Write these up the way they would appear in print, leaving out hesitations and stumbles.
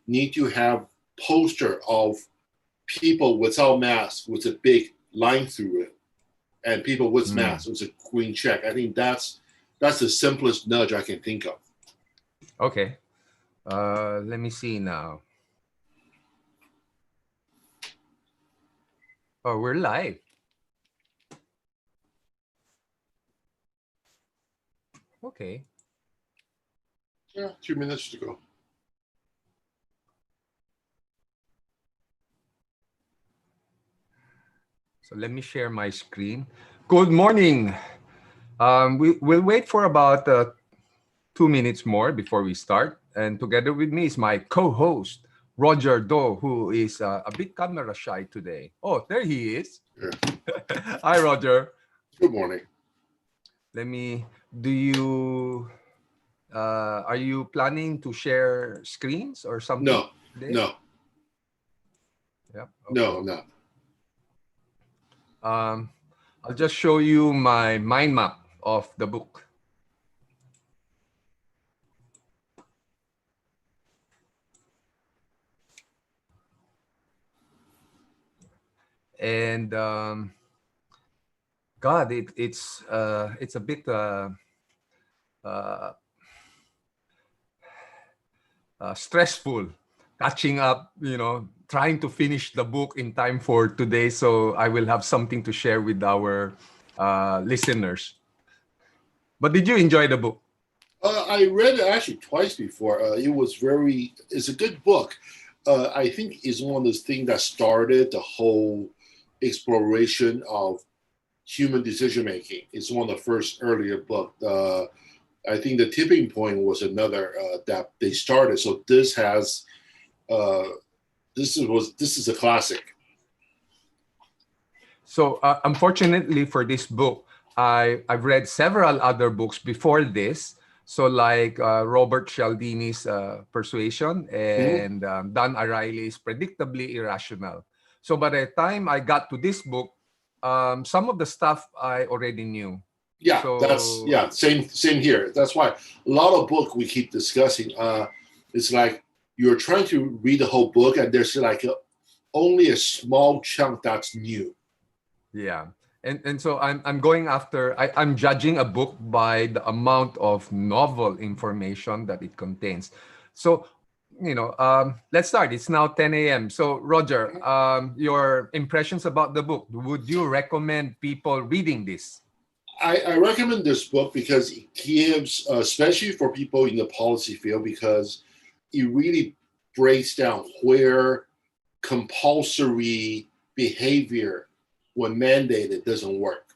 need to have poster of people without masks with a big line through it, and people with masks with a green check. I think that's the simplest nudge I can think of. Okay. Let me see now. Oh, we're live. Okay. Yeah, 2 minutes to go. So let me share my screen. Good morning. We'll wait for about 2 minutes more before we start. And together with me is my co-host, Roger Do, who is a bit camera shy today. Oh, there he is. Yeah. Hi, Roger. Good morning. Are you planning to share screens or something? No, today? no. Yep. Okay. No, I'm not. I'll just show you my mind map of the book. And God, it's a bit stressful catching up, trying to finish the book in time for today. So I will have something to share with our listeners. But did you enjoy the book? I read it actually twice before. It's a good book. I think it's one of those things that started the whole exploration of human decision making. It's one of the first earlier books. I think the tipping point was another that they started. So this is a classic. So unfortunately for this book, I've read several other books before this. So like Robert Cialdini's Persuasion and Dan Ariely's Predictably Irrational. So by the time I got to this book, some of the stuff I already knew. Yeah, so, same here. That's why a lot of book we keep discussing. It's like you're trying to read the whole book, and there's like only a small chunk that's new. Yeah. And so I'm going after, I'm judging a book by the amount of novel information that it contains. So, let's start. It's now 10 a.m. So, Roger, your impressions about the book. Would you recommend people reading this? I recommend this book because it gives, especially for people in the policy field, because it really breaks down where compulsory behavior, when mandated, doesn't work.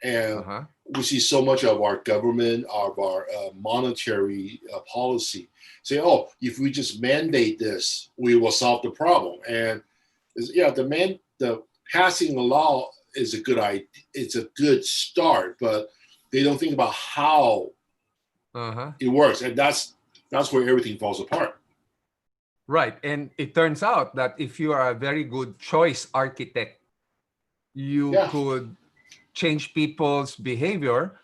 And we see so much of our government, of our monetary policy, say, oh, if we just mandate this, we will solve the problem. And the passing a law is a good idea. It's a good start, but they don't think about how it works, and that's where everything falls apart. Right, and it turns out that if you are a very good choice architect, you could change people's behavior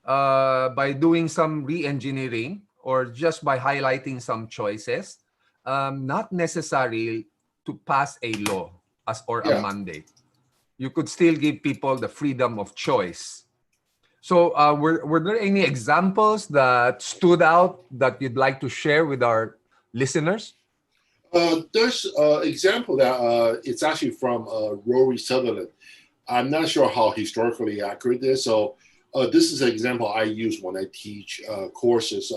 by doing some re-engineering or just by highlighting some choices, not necessary to pass a law or a mandate. You could still give people the freedom of choice. So were there any examples that stood out that you'd like to share with our listeners? There's an example that it's actually from Rory Sutherland. I'm not sure how historically accurate this is. So this is an example I use when I teach courses.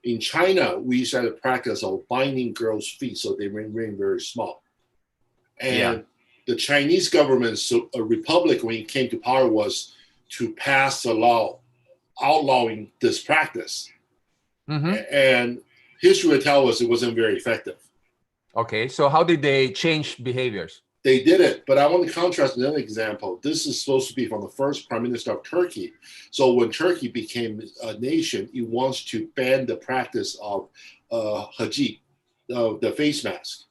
In China, we used to have a practice of binding girls' feet so they remain very small. And the Chinese government, so a republic, when it came to power, was to pass a law outlawing this practice. And history would tell us it wasn't very effective. Okay, so how did they change behaviors? They did it, but I want to contrast another example. This is supposed to be from the first prime minister of Turkey. So when Turkey became a nation, it wants to ban the practice of hijab, the face mask.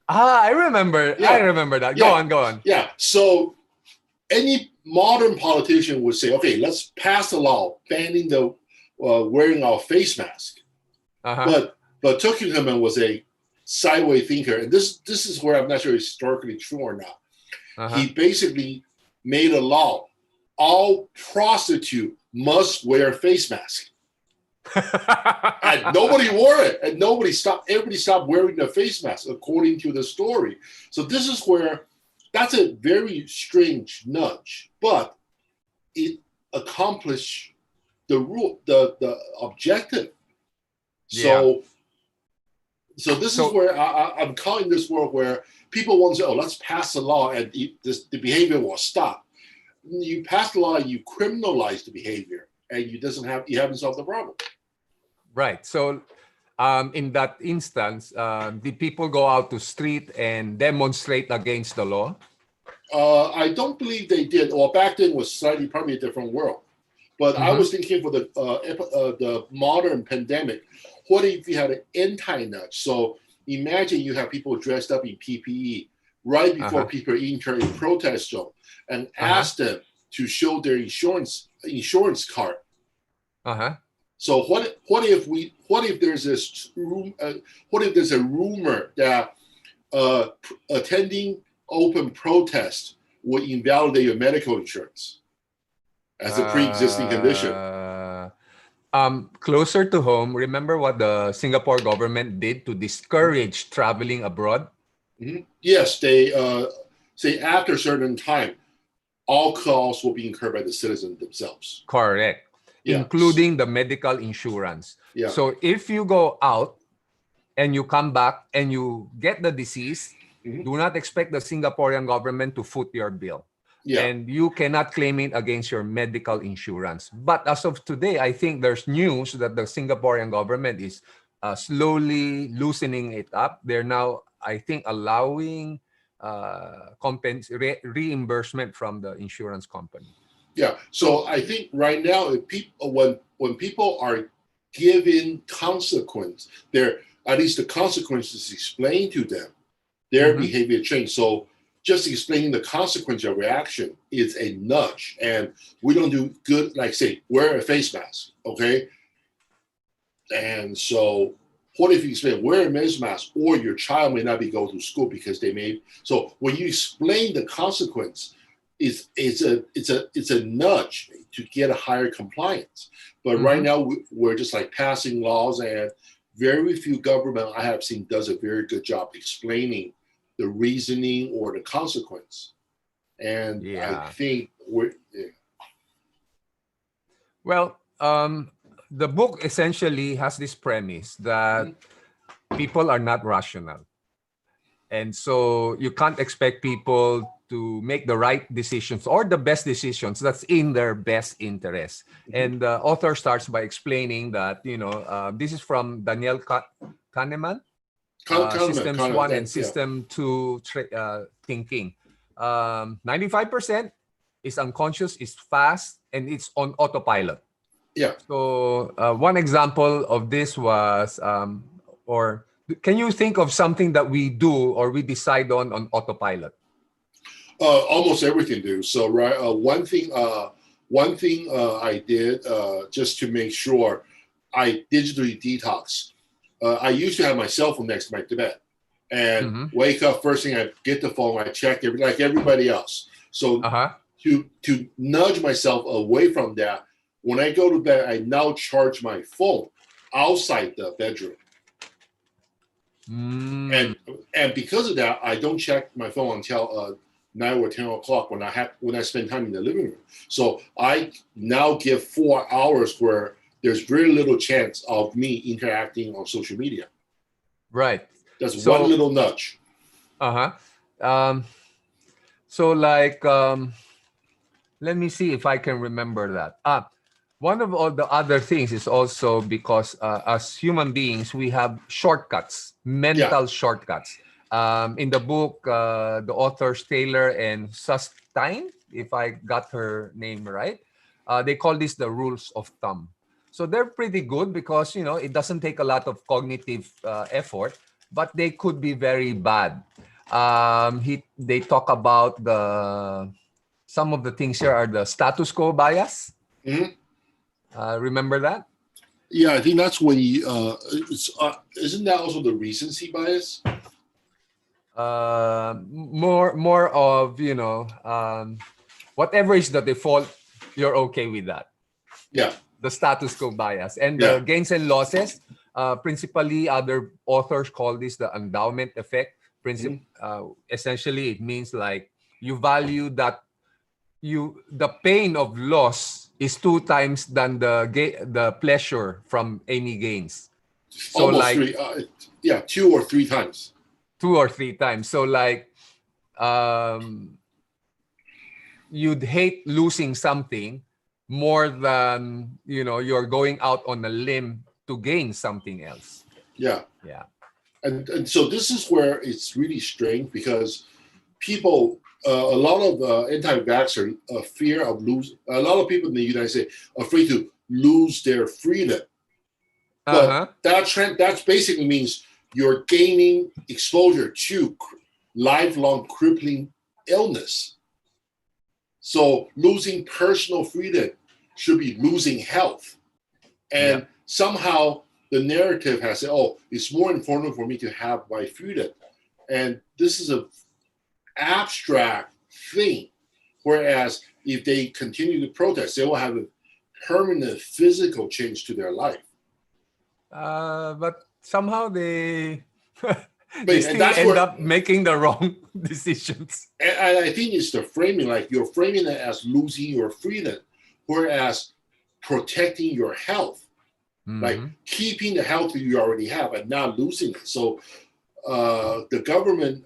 I remember. Yeah. I remember that. Yeah. Go on. Yeah. So any modern politician would say, okay, let's pass a law banning the wearing our face mask. But Turkey government would say, sideways thinker, and this is where I'm not sure it's historically true or not. He basically made a law: all prostitutes must wear a face mask. And nobody wore it, and everybody stopped wearing the face mask, according to the story. So this is where that's a very strange nudge, but it accomplished the objective. So this is where I'm calling this world where people want to say, oh, let's pass a law and the behavior will stop. You pass the law, you criminalize the behavior, and you haven't solved the problem. Right. So in that instance, did people go out to street and demonstrate against the law? I don't believe they did. Well, back then was probably a different world. But I was thinking for the modern pandemic, what if you had an anti-nudge? So imagine you have people dressed up in PPE right before people enter a protest zone and ask them to show their insurance card. So what if there's a rumor that attending open protest would invalidate your medical insurance as a pre-existing condition? Closer to home, remember what the Singapore government did to discourage traveling abroad? Yes, they say after a certain time, all costs will be incurred by the citizens themselves. Correct. Yes. Including the medical insurance. Yeah. So if you go out and you come back and you get the disease, do not expect the Singaporean government to foot your bill. Yeah. And you cannot claim it against your medical insurance. But as of today, I think there's news that the Singaporean government is slowly loosening it up. They're now, I think, allowing reimbursement from the insurance company. Yeah. So I think right now, if when people are given consequence, at least the consequences explained to them, their behavior change. So just explaining the consequence of reaction is a nudge. And we don't do good, like say, wear a face mask, okay? And so what if you explain, wear a face mask, or your child may not be going to school because they may. So when you explain the consequence, it's a nudge to get a higher compliance. But right now we're just like passing laws, and very few government I have seen does a very good job explaining the reasoning or the consequence. And I think well, the book essentially has this premise that people are not rational. And so you can't expect people to make the right decisions or the best decisions that's in their best interest. And the author starts by explaining that, this is from Daniel Kahneman. Systems 1 and System 2 thinking. 95% is unconscious, is fast, and it's on autopilot. Yeah. So one example of this was, or can you think of something that we do or we decide on autopilot? Almost everything do. So right, one thing I did just to make sure I digitally detox. I used to have my cell phone next to my bed, and wake up first thing, I get the phone, I check like everybody else. So to nudge myself away from that, when I go to bed, I now charge my phone outside the bedroom. And because of that, I don't check my phone until 9 or 10 o'clock when I spend time in the living room. So I now give 4 hours where there's very little chance of me interacting on social media. Right. That's one little nudge. So like, let me see if I can remember that. One of all the other things is also because as human beings, we have shortcuts, mental shortcuts. In the book, the authors Thaler and Sunstein, if I got her name right, they call this the rules of thumb. So they're pretty good because, it doesn't take a lot of cognitive effort, but they could be very bad. They talk about some of the things here are the status quo bias. Remember that? Yeah, I think that's when you. Isn't that also the recency bias? More of, whatever is the default, you're okay with that. Yeah. The status quo bias. And the Yeah. gains and losses, principally other authors call this the endowment effect. Essentially, it means like you value that the pain of loss is 2 times than the pleasure from any gains. So almost like 3. 2 or 3 times. 2 or 3 times. So like you'd hate losing something more than you're going out on a limb to gain something else. Yeah. And so this is where it's really strange, because people, a lot of anti-vaxxer fear of losing. A lot of people in the United States are afraid to lose their freedom. But that basically means you're gaining exposure to lifelong crippling illness. So losing personal freedom should be losing health. And somehow the narrative has said, oh, it's more important for me to have my freedom. And this is an abstract thing. Whereas if they continue to protest, they will have a permanent physical change to their life. But somehow they still end up making the wrong decisions. And I think it's the framing, like you're framing it as losing your freedom, whereas protecting your health, like keeping the health that you already have and not losing it. So the government,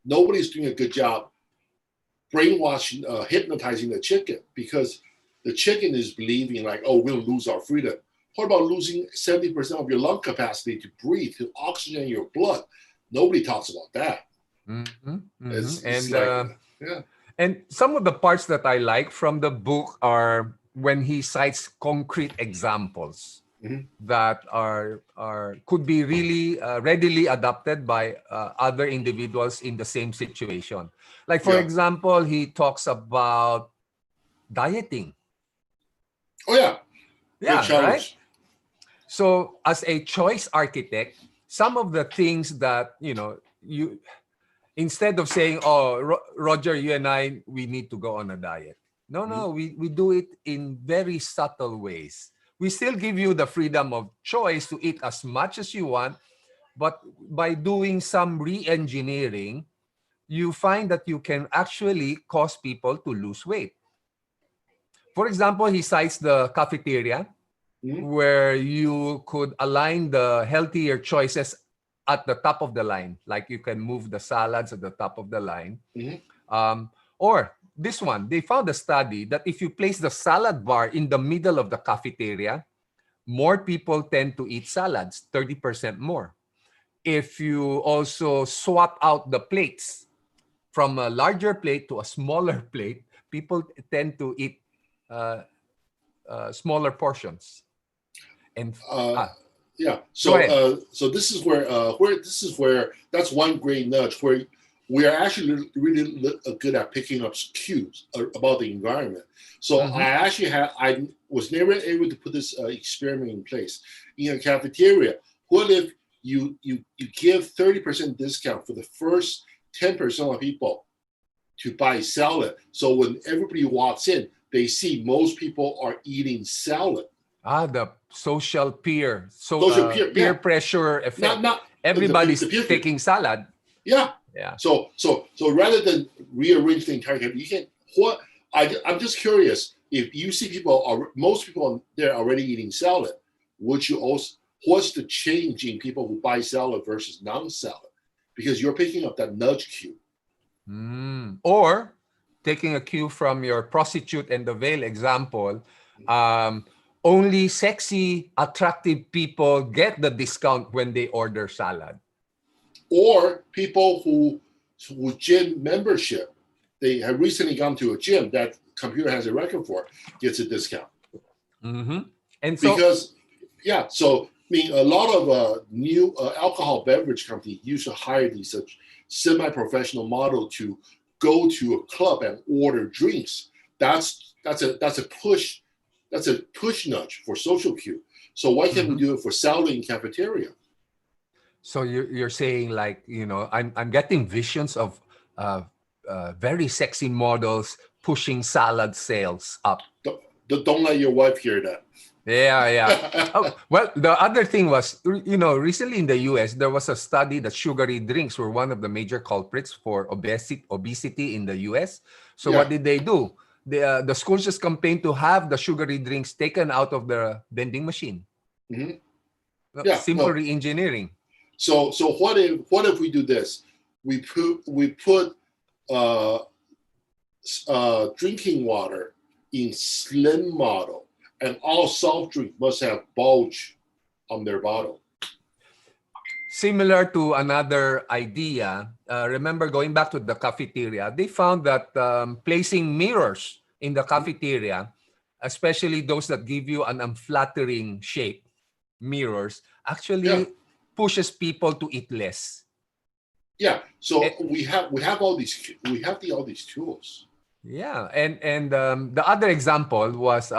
nobody's doing a good job brainwashing, hypnotizing the chicken, because the chicken is believing like, oh, we'll lose our freedom. What about losing 70% of your lung capacity to breathe, to oxygen your blood? Nobody talks about that. And some of the parts that I like from the book are when he cites concrete examples that could be really readily adopted by other individuals in the same situation. Like, for example, he talks about dieting. Oh, yeah. Yeah, right? So as a choice architect, some of the things that, you instead of saying, oh, Roger, you and I, we need to go on a diet. No, we do it in very subtle ways. We still give you the freedom of choice to eat as much as you want, but by doing some re-engineering, you find that you can actually cause people to lose weight. For example, he cites the cafeteria, where you could align the healthier choices at the top of the line. Like you can move the salads at the top of the line. Or this one, they found a study that if you place the salad bar in the middle of the cafeteria, more people tend to eat salads, 30% more. If you also swap out the plates from a larger plate to a smaller plate, people tend to eat smaller portions. And so this is where that's one great nudge where we are actually really good at picking up cues about the environment. So I was never able to put this experiment in place in a cafeteria. What if you give 30% discount for the first 10% of people to buy salad? So when everybody walks in, they see most people are eating salad. The social peer pressure effect. Not everybody's taking salad. Yeah. So rather than rearrange the entire category, you can. I'm just curious, if you see most people there already eating salad, would you also? What's the change in people who buy salad versus non-salad? Because you're picking up that nudge cue. Or taking a cue from your prostitute and the veil example. Only sexy, attractive people get the discount when they order salad. Or people who gym membership, they have recently gone to a gym that computer has a record for, gets a discount. And so, because, a lot of new alcohol beverage companies used to hire these semi-professional model to go to a club and order drinks. That's a push That's a push nudge for social cue. So why can't we do it for salad in cafeteria? So you're saying, like, I'm getting visions of very sexy models pushing salad sales up. Don't let your wife hear that. Yeah. Oh, well, the other thing was, recently in the US, there was a study that sugary drinks were one of the major culprits for obesity in the US. So what did they do? The schools just campaigned to have the sugary drinks taken out of the vending machine. Simple re-engineering. So what if we do this? We put drinking water in slim model, and all soft drink must have bulge on their bottle. Similar to another idea, remember going back to the cafeteria, they found that placing mirrors in the cafeteria, especially those that give you an unflattering shape, mirrors, actually pushes people to eat less. Yeah. So we have all these tools. Yeah, and the other example was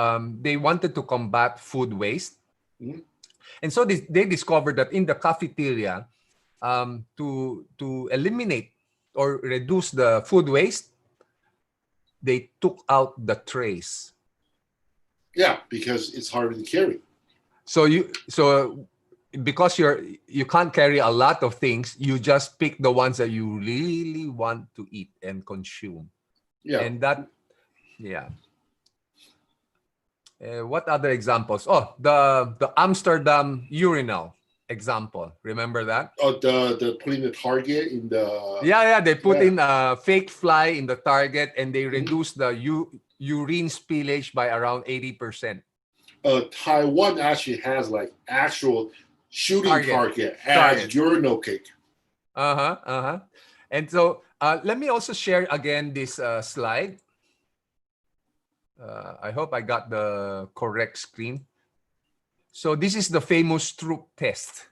they wanted to combat food waste, and so they discovered that in the cafeteria, to eliminate or reduce the food waste, they took out the trays. Yeah, because it's harder to carry. So because you can't carry a lot of things, you just pick the ones that you really want to eat and consume. Yeah. And that, what other examples? Oh, the Amsterdam urinal example. Remember that? Oh, the putting the target in the... Yeah, they put in a fake fly in the target, and they reduced the urine spillage by around 80%. Taiwan actually has like actual shooting target as urinal cake. And so let me also share again this slide. I hope I got the correct screen. So this is the famous Stroop test.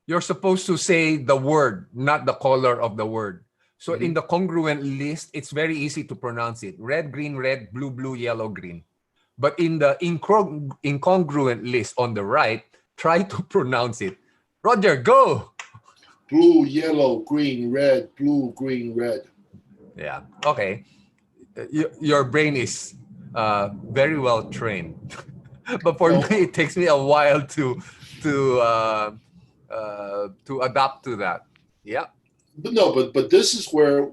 You're supposed to say the word, not the color of the word. So in the congruent list, it's very easy to pronounce it. Red, green, red, blue, blue, yellow, green. But in the incongruent list on the right, try to pronounce it. Roger, go! Blue, yellow, green, red, blue, green, red. Yeah, okay. Your brain is very well trained. But for me, it takes me a while to adapt to that. Yeah. But this is where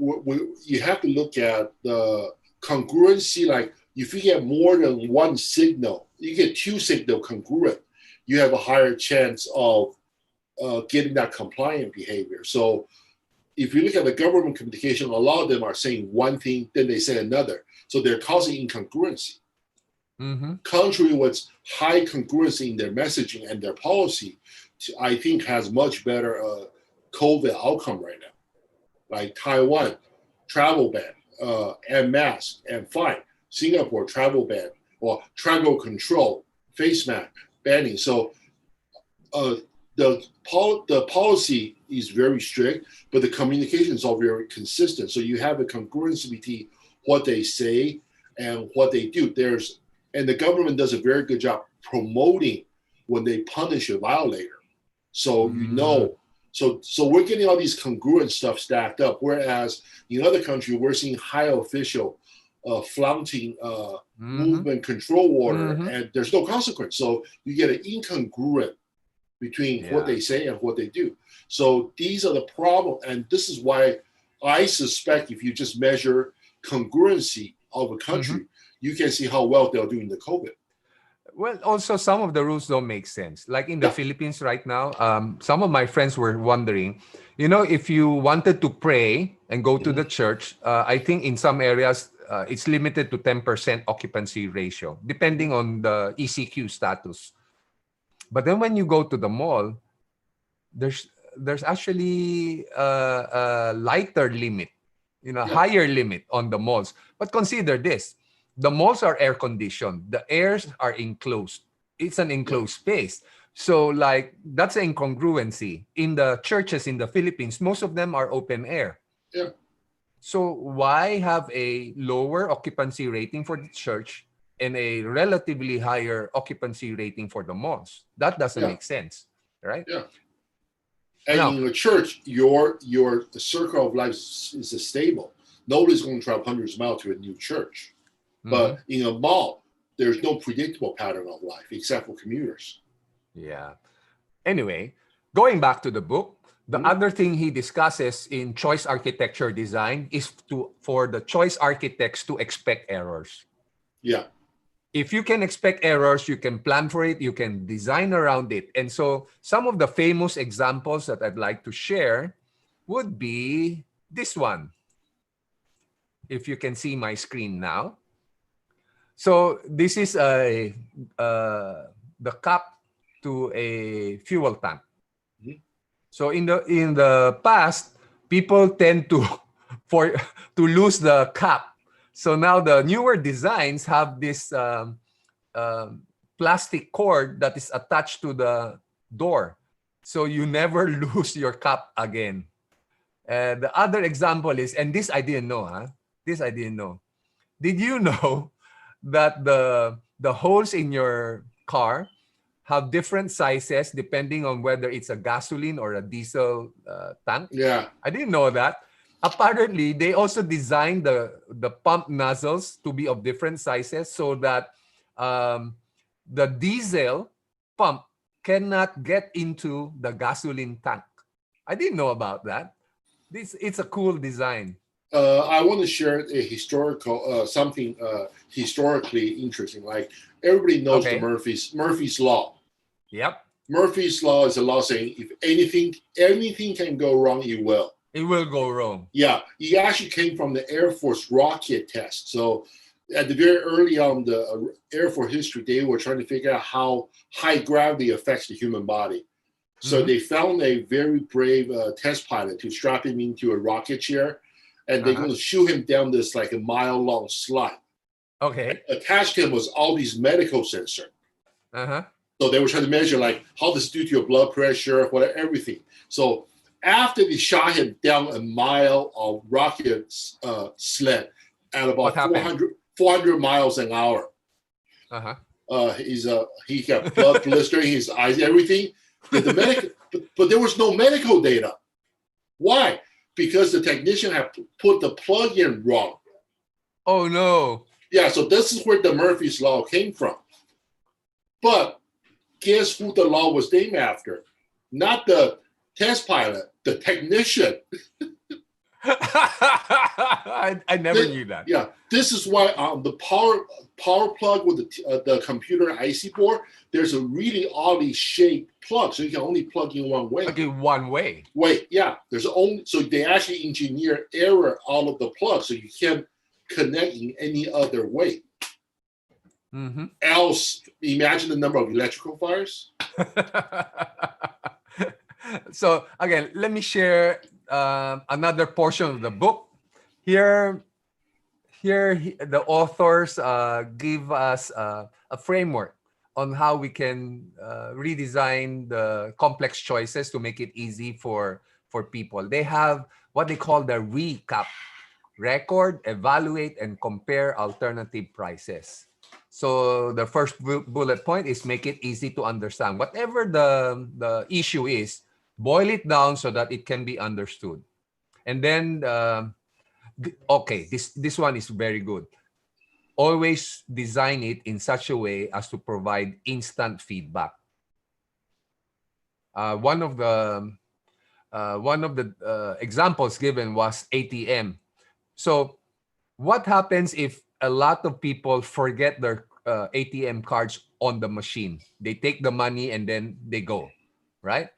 you have to look at the congruency. Like if you get more than one signal, you get two signal congruent, you have a higher chance of getting that compliant behavior. So if you look at the government communication, a lot of them are saying one thing, then they say another. So they're causing incongruency. Contrary to what's high congruency in their messaging and their policy, I think has much better COVID outcome right now. Like Taiwan, travel ban, and mask and fine. Singapore, travel ban or travel control, face mask banning. So the policy is very strict, but the communication is all very consistent. So you have a congruency between what they say and what they do. And the government does a very good job promoting when they punish a violator. So so we're getting all these congruent stuff stacked up. Whereas in other countries, we're seeing high official flaunting movement control order, and there's no consequence. So you get an incongruent between what they say and what they do. So these are the problem, and this is why I suspect if you just measure congruency of a country, you can see how well they're doing the COVID. Well, also some of the rules don't make sense. Like in the Philippines right now, some of my friends were wondering, if you wanted to pray and go to the church, I think in some areas it's limited to 10% occupancy ratio, depending on the ECQ status. But then when you go to the mall, there's actually a lighter limit, higher limit on the malls. But consider this. The malls are air conditioned. The airs are enclosed. It's an enclosed space. So like that's an incongruency. In the churches in the Philippines, most of them are open air. Yeah. So why have a lower occupancy rating for the church and a relatively higher occupancy rating for the malls. That doesn't make sense, right? Yeah. And in a church, your circle of life is stable. Nobody's going to travel hundreds of miles to a new church. But in a mall, there's no predictable pattern of life except for commuters. Yeah. Anyway, going back to the book, the other thing he discusses in choice architecture design is for the choice architects to expect errors. Yeah. If you can expect errors, you can plan for it, you can design around it. And so some of the famous examples that I'd like to share would be this one. If you can see my screen now. So this is the cap to a fuel tank. So in the past, people tend to lose the cap. So now the newer designs have this plastic cord that is attached to the door, so you never lose your cap again. The other example is, and this I didn't know, This I didn't know. Did you know that the holes in your car have different sizes depending on whether it's a gasoline or a diesel tank? Yeah. I didn't know that. Apparently, they also designed the pump nozzles to be of different sizes so that the diesel pump cannot get into the gasoline tank. I didn't know about that. It's a cool design. I want to share a historical something historically interesting. Like everybody knows the Murphy's Law. Yep. Murphy's Law is a law saying if anything can go wrong, it will. It will go wrong. Yeah, it actually came from the Air Force rocket test. So at the very early on the Air Force history, they were trying to figure out how high gravity affects the human body. So they found a very brave test pilot to strap him into a rocket chair, and they're going to shoot him down this like a mile-long slide. Okay. Attached to him was all these medical sensors. So they were trying to measure like how this do to your blood pressure, whatever, everything. So after they shot him down a mile of rocket sled at about 400 miles an hour, he got blood blistering his eyes, everything. But there was no medical data. Why? Because the technician had put the plug in wrong. Oh no! Yeah, so this is where the Murphy's Law came from. But guess who the law was named after? Not the test pilot, the technician. I never knew that. Yeah, this is why on the power plug with the computer IC board, there's a really oddly shaped plug, so you can only plug in one way. Okay, one way. Yeah. So they actually engineer error out of the plug, so you can't connect in any other way. Else, imagine the number of electrical fires. So again, let me share another portion of the book. Here the authors give us a framework on how we can redesign the complex choices to make it easy for people. They have what they call the recap: record, evaluate, and compare alternative prices. So the first bullet point is make it easy to understand. Whatever the issue is, boil it down so that it can be understood. And then, this one is very good. Always design it in such a way as to provide instant feedback. One of the examples given was ATM. So what happens if a lot of people forget their ATM cards on the machine? They take the money and then they go, right?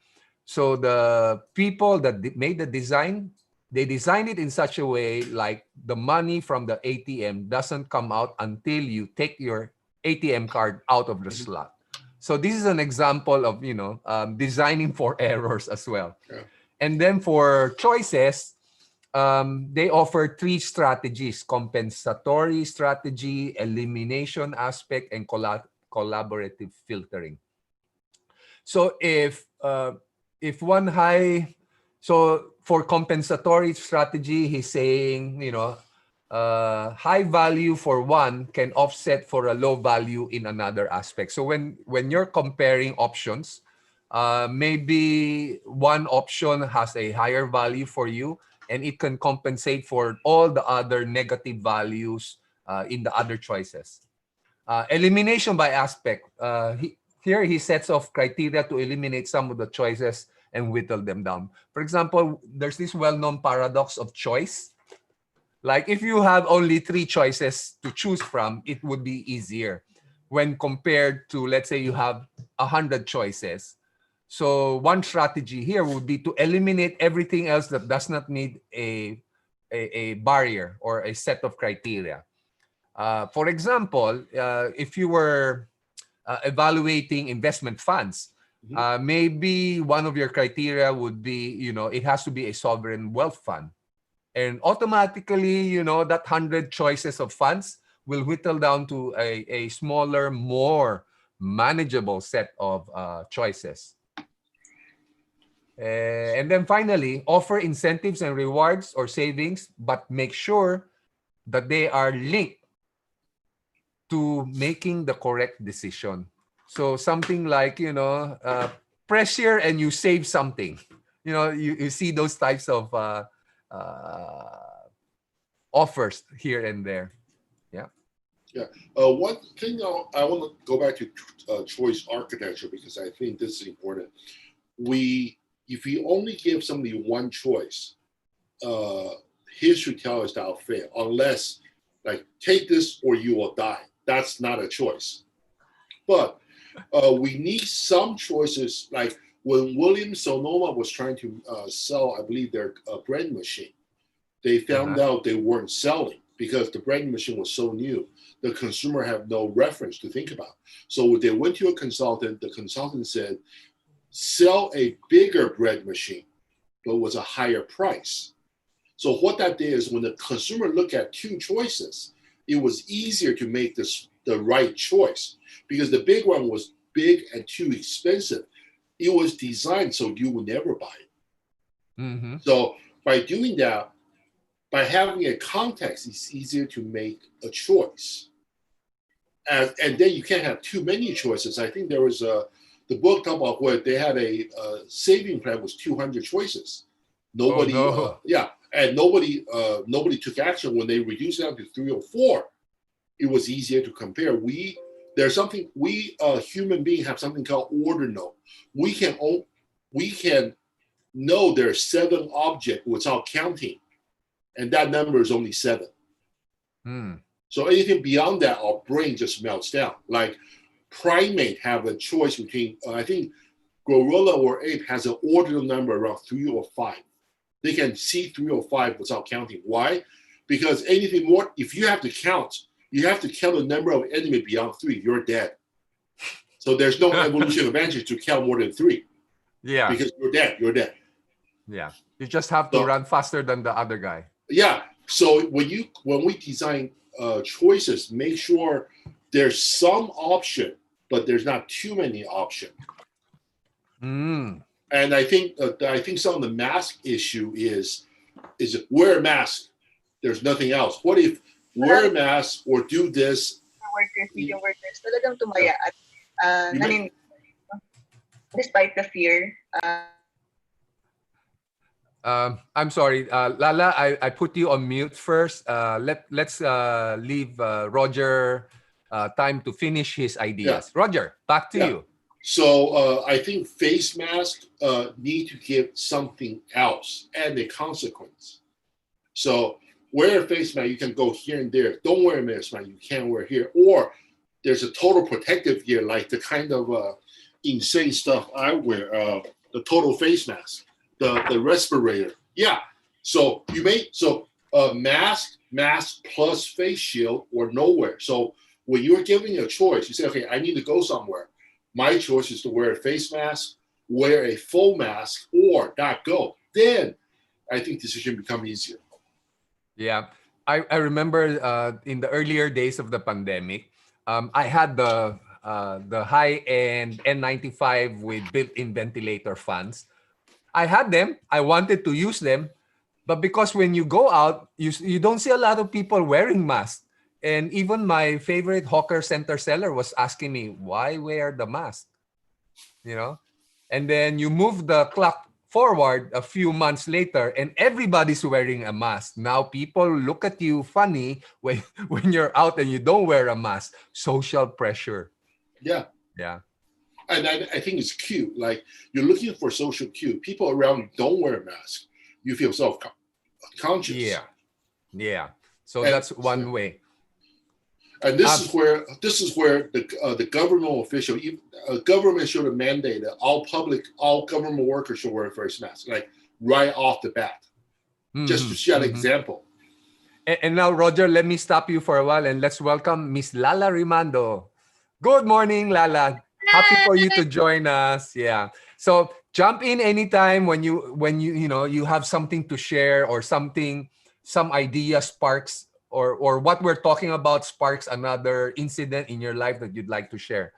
So the people that made the design, they designed it in such a way like the money from the ATM doesn't come out until you take your ATM card out of the slot. So this is an example of, designing for errors as well. Yeah. And then for choices, they offer 3 strategies: compensatory strategy, elimination aspect, and collaborative filtering. So so for compensatory strategy, he's saying, high value for one can offset for a low value in another aspect. So when you're comparing options, maybe one option has a higher value for you, and it can compensate for all the other negative values in the other choices. Elimination by aspect. Here he sets off criteria to eliminate some of the choices and whittle them down. For example, there's this well-known paradox of choice. Like if you have only 3 choices to choose from, it would be easier when compared to, let's say you have 100 choices. So one strategy here would be to eliminate everything else that does not need a barrier or a set of criteria. For example, if you were evaluating investment funds, maybe one of your criteria would be, it has to be a sovereign wealth fund. And automatically, that 100 choices of funds will whittle down to a smaller, more manageable set of choices. And then finally, offer incentives and rewards or savings, but make sure that they are linked to making the correct decision. So something like, pressure and you save something. You see those types of offers here and there. Yeah. Yeah. One thing I want to go back to choice architecture, because I think this is important. If we only give somebody one choice, history tells us that'll fail, unless like take this or you will die. That's not a choice. But we need some choices. Like when Williams Sonoma was trying to sell, I believe, their bread machine, they found out they weren't selling because the bread machine was so new. The consumer had no reference to think about. So they went to a consultant. The consultant said, sell a bigger bread machine, but was a higher price. So what that did is when the consumer looked at 2 choices, it was easier to make the right choice because the big one was big and too expensive. It was designed so you would never buy it. So by doing that, by having a context, it's easier to make a choice. And then you can't have too many choices. I think there was the book talked about where they had a saving plan was 200 choices. Nobody, and nobody took action when they reduced it down to 3 or 4. It was easier to compare. We human beings have something called ordinal. We can know there are 7 objects without counting, and that number is only 7. So anything beyond that, our brain just melts down. Like primate have a choice between, I think gorilla or ape has an ordinal number around 3 or 5. They can see 3 or 5 without counting. Why? Because anything more, if you have to count, you have to count the number of enemy beyond 3. You're dead. So there's no evolution advantage to count more than 3. Yeah. Because you're dead. You're dead. Yeah. You just have to run faster than the other guy. Yeah. So when we design choices, make sure there's some option, but there's not too many options. And I think some of the mask issue is wear a mask. There's nothing else. What if wear a mask or do this? Medium workers, talagang tumaya at despite the fear. I'm sorry, Lala. I put you on mute first. Let's leave Roger time to finish his ideas. Yeah. Roger, back to you. So I think face masks need to give something else and a consequence. So wear a face mask, you can go here and there. Don't wear a face mask, you can't wear here. Or there's a total protective gear, like the kind of insane stuff I wear, the total face mask, the respirator. Yeah. So mask plus face shield or nowhere. So when you're giving a choice, you say, okay, I need to go somewhere. My choice is to wear a face mask, wear a full mask, or not go. Then I think decision become easier. Yeah. I remember in the earlier days of the pandemic, I had the high-end N95 with built-in ventilator fans. I had them. I wanted to use them, But because when you go out, you don't see a lot of people wearing masks. And even my favorite hawker center seller was asking me, why wear the mask? You know? And then you move the clock forward a few months later and everybody's wearing a mask. Now people look at you funny when you're out and you don't wear a mask. Social pressure. Yeah. Yeah. And I think it's cute. Like, you're looking for social cue. People around you don't wear a mask. You feel self-conscious. Yeah. Yeah. So that's one way. And this is where the government official, government should have mandated all government workers should wear a face mask, like right off the bat, just to set an example. And now, Roger, let me stop you for a while and let's welcome Miss Lala Rimando. Good morning, Lala. Happy for you to join us. Yeah. So jump in anytime when you have something to share or some idea sparks or what we're talking about sparks another incident in your life that you'd like to share,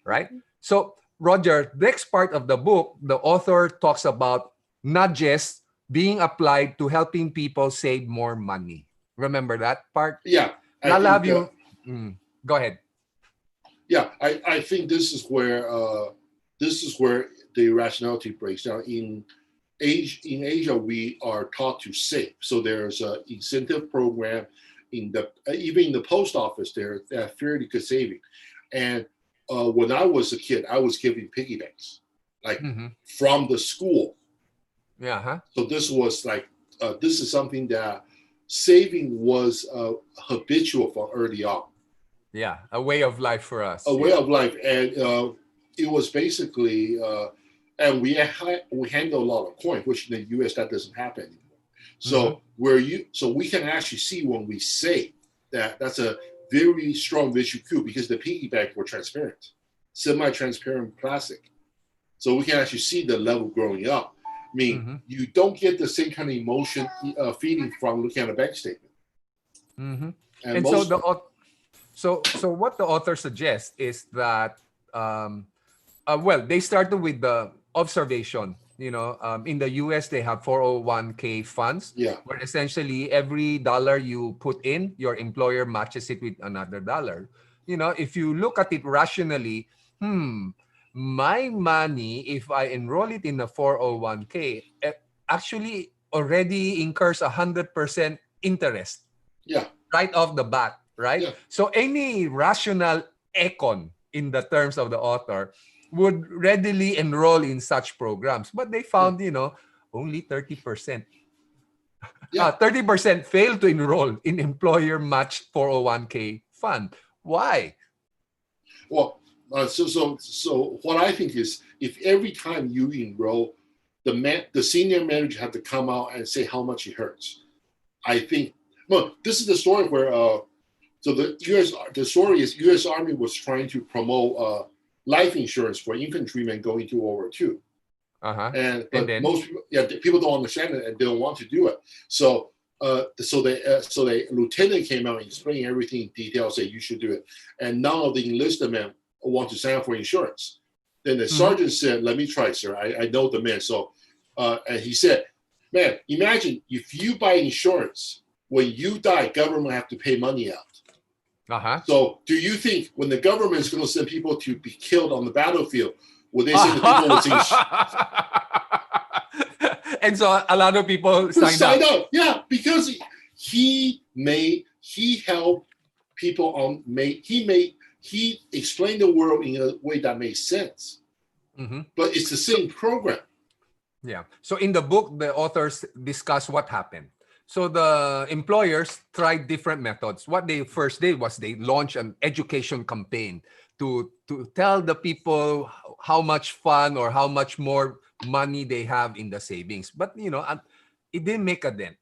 right? So, Roger, next part of the book, the author talks about nudges being applied to helping people save more money. Remember that part? Yeah. Lala, have you? Go ahead. Yeah, I think this is where the rationality breaks down. In Asia, we are taught to save. So there's an incentive program even in the post office. They're fairly good saving. And when I was a kid, I was giving piggy banks, like from the school. Yeah. So this was like this is something that saving was habitual from early on. Yeah, a way of life for us. A way of life, and it was basically, and we handle a lot of coins, which in the U.S. that doesn't happen anymore. So so we can actually see when we save that's a very strong visual cue because the piggy bank were transparent, semi-transparent plastic, so we can actually see the level growing up. I mean, you don't get the same kind of emotion feeling from looking at a bank statement. And so So what the author suggests is that, they started with the observation. In the U.S., they have 401k funds, where essentially every dollar you put in, your employer matches it with another dollar. If you look at it rationally, my money, if I enroll it in a 401k, actually already incurs 100% interest. Yeah. Right off the bat. Right? Yeah. So any rational econ, in the terms of the author, would readily enroll in such programs. But they found, only 30%. 30% fail to enroll in employer-matched 401k fund. Why? Well, so what I think is, if every time you enroll, the senior manager have to come out and say how much it hurts. I think, well, this is the story where so the story is U.S. Army was trying to promote life insurance for infantrymen going to World War II. But most people don't understand it and they don't want to do it. So the lieutenant came out and explained everything in detail, say you should do it. And none of the enlisted men want to sign up for insurance. Then the sergeant said, "Let me try, sir. I know the man." So and he said, "Man, imagine if you buy insurance, when you die, government have to pay money out. So do you think when the government is going to send people to be killed on the battlefield, will they send the people with insurance?" And so a lot of people signed up. Yeah, because he helped people he explained the world in a way that made sense. But it's the same program. Yeah. So in the book, the authors discuss what happened. So the employers tried different methods. What they first did was they launched an education campaign to tell the people how much fun or how much more money they have in the savings. But, it didn't make a dent.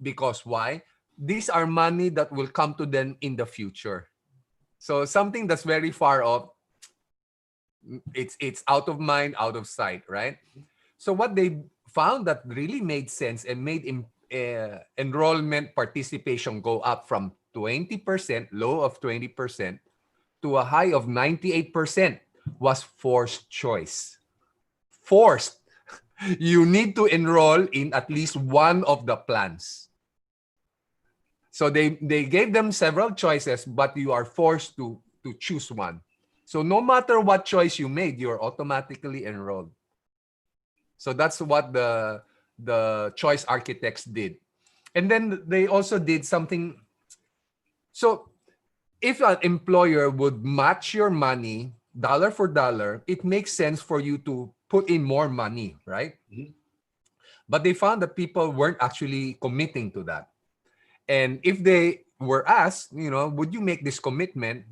Because why? These are money that will come to them in the future. So something that's very far off, it's out of mind, out of sight, right? So what they found that really made sense and made enrollment participation go up from 20%, low of 20%, to a high of 98% was forced choice. Forced. You need to enroll in at least one of the plans. So they gave them several choices, but you are forced to choose one. So no matter what choice you made, you're automatically enrolled. So that's what the choice architects did. And then they also did something. So if an employer would match your money dollar for dollar, it makes sense for you to put in more money, right? Mhm. But they found that people weren't actually committing to that. And if they were asked, would you make this commitment?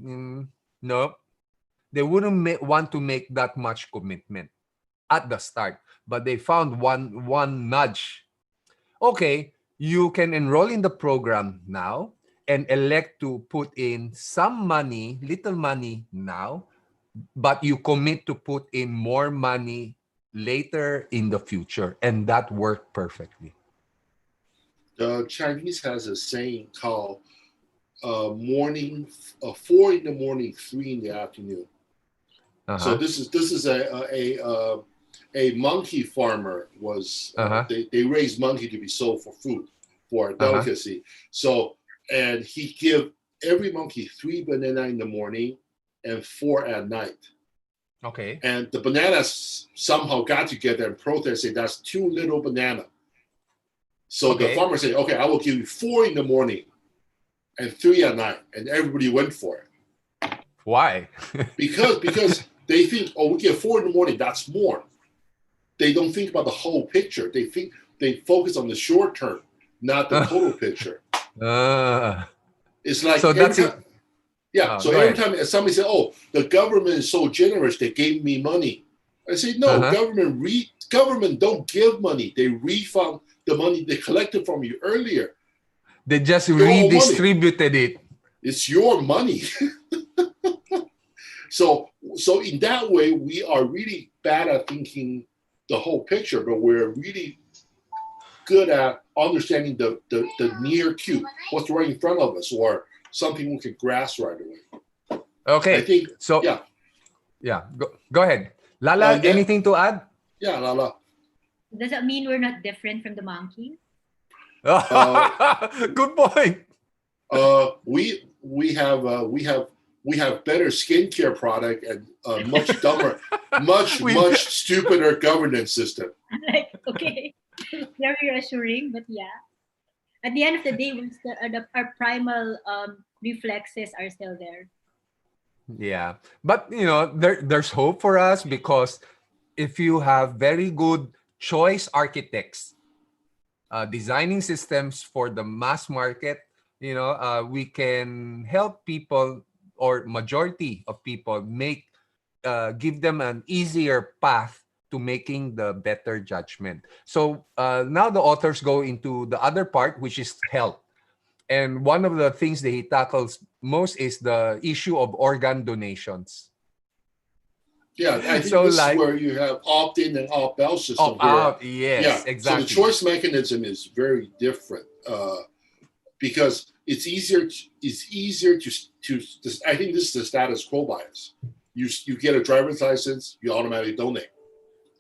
No, they wouldn't want to make that much commitment at the start. But they found one nudge. Okay, you can enroll in the program now and elect to put in some money, little money now, but you commit to put in more money later in the future. And that worked perfectly. The Chinese has a saying called morning, 4 in the morning, 3 in the afternoon. So this is a monkey farmer was they raised monkey to be sold for food, for a delicacy. So, and he give every monkey 3 banana in the morning and 4 at night. Okay. And the bananas somehow got together and protested that's too little banana. So the farmer said, okay, I will give you 4 in the morning and 3 at night. And everybody went for it. Why? because they think, oh, we get 4 in the morning, that's more. They don't think about the whole picture. They focus on the short term, not the total picture. It's like so that's it. Yeah. So every time somebody says, "Oh, the government is so generous, they gave me money," I say, "No, government don't give money. They refund the money they collected from you earlier. They just redistributed it. It's your money." So in that way, we are really bad at thinking the whole picture, but we're really good at understanding the near cue, what's right in front of us, or something we can grasp right away. Okay. I think so. Yeah. Go ahead, Lala. Anything to add? Yeah, Lala. Does that mean we're not different from the monkeys? Good point. We have better skincare product and much dumber, much stupider governance system. Okay, very reassuring, but yeah. At the end of the day, our primal reflexes are still there. Yeah, but there's hope for us, because if you have very good choice architects designing systems for the mass market, we can help people, or majority of people, give them an easier path to making the better judgment. So now the authors go into the other part, which is health. And one of the things that he tackles most is the issue of organ donations. Yeah, I think this is where you have opt-in and opt-out system. Opt-out, yes, yeah, exactly. So the choice mechanism is very different because it's easier to. I think this is the status quo bias. You get a driver's license, you automatically donate.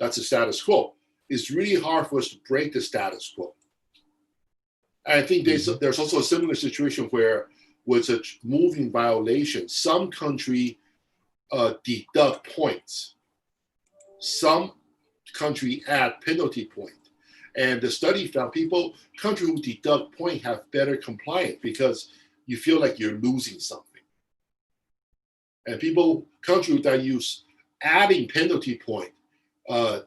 That's the status quo. It's really hard for us to break the status quo. I think there's also a similar situation where, with a moving violation, some country deduct points. Some country add penalty point. And the study found countries who deduct point have better compliance because you feel like you're losing something. And countries that use adding penalty point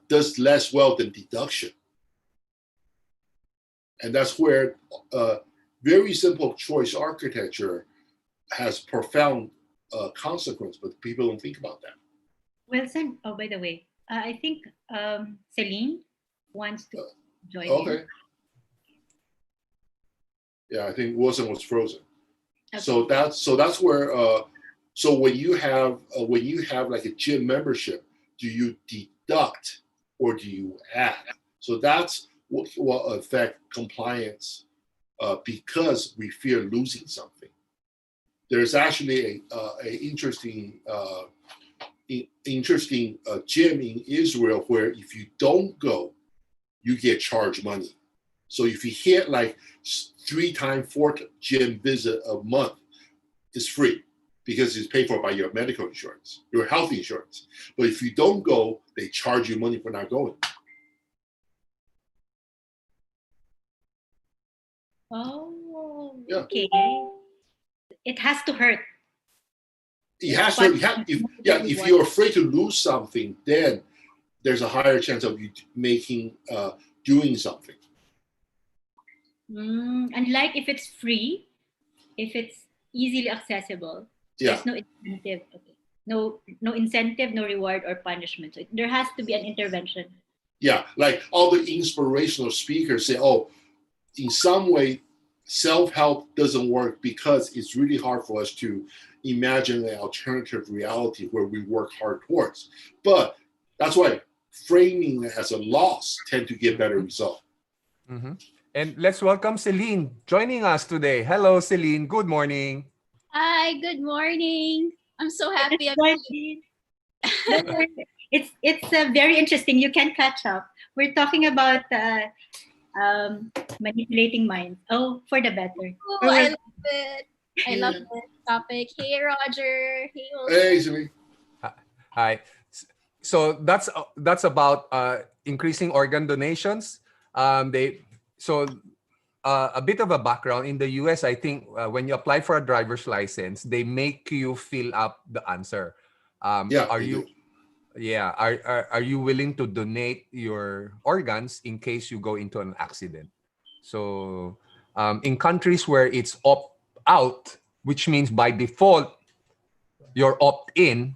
does less well than deduction. And that's where very simple choice architecture has profound consequence, but people don't think about that. Well, by the way, I think Celine wants to join. Okay. In. Yeah, I think Wilson was frozen. Okay. So that's where. So when you have like a gym membership, do you deduct or do you add? So that's what will affect compliance because we fear losing something. There's actually a interesting gym in Israel where if you don't go, you get charged money. So if you hit like 3 times 4 gym visit a month, it's free because it's paid for by your medical insurance, your health insurance. But if you don't go, they charge you money for not going. Oh, Yeah. okay. It has to hurt. It has to. If you're afraid to lose something, then there's a higher chance of you doing something. And like if it's free, if it's easily accessible, there's no incentive. Okay. No incentive, no reward or punishment. So there has to be an intervention. Yeah, like all the inspirational speakers say, oh, in some way, self-help doesn't work because it's really hard for us to imagine an alternative reality where we work hard towards. But that's why framing it as a loss tend to get better results. Mm-hmm. And let's welcome Celine joining us today. Hello, Celine. Good morning. Hi, good morning. I'm so happy. It's very interesting. You can catch up. We're talking about manipulating minds. Oh, for the better. Oh, I love it. I love this topic. Hey, Roger. Hey, Wilson. Hey, Celine. Hi. So that's about increasing organ donations. A bit of a background in the US. I think when you apply for a driver's license, they make you fill up the answer. Are you willing to donate your organs in case you go into an accident? So in countries where it's opt out, which means by default you're opt in,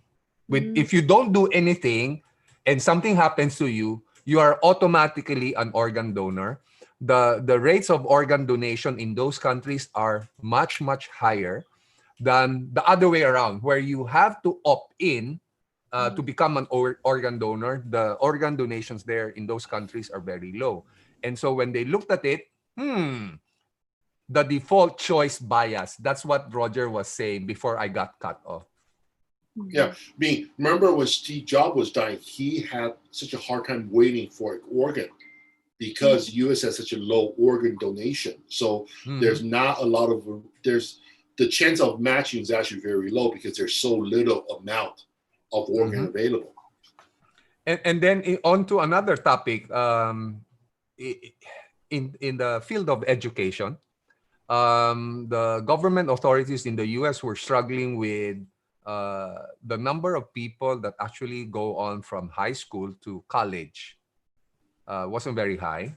if you don't do anything and something happens to you, you are automatically an organ donor. The rates of organ donation in those countries are much, much higher than the other way around, where you have to opt in to become an organ donor. The organ donations there in those countries are very low. And so when they looked at it, the default choice bias, that's what Roger was saying before I got cut off. Yeah, remember when Steve Jobs was dying, he had such a hard time waiting for an organ because US has such a low organ donation. So there's not a lot of, the chance of matching is actually very low because there's so little amount of organ available. And then on to another topic, in the field of education, the government authorities in the US were struggling with the number of people that actually go on from high school to college wasn't very high.